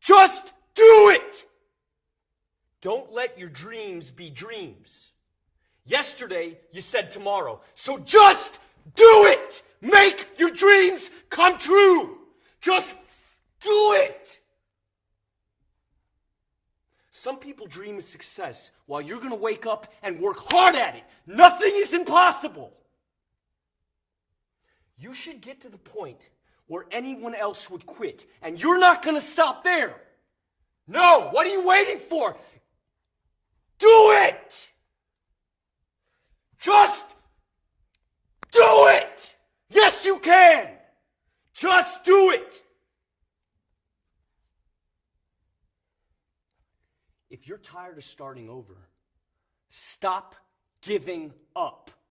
Just do it! Don't let your dreams be dreams. Yesterday, you said tomorrow. So just do it! Make your dreams come true! Just do it! Some people dream of success while you're going to wake up and work hard at it. Nothing is impossible. You should get to the point where anyone else would quit, and you're not going to stop there. No, what are you waiting for? Do it! Just do it! Yes, you can! Just do it! If you're tired of starting over, stop giving up.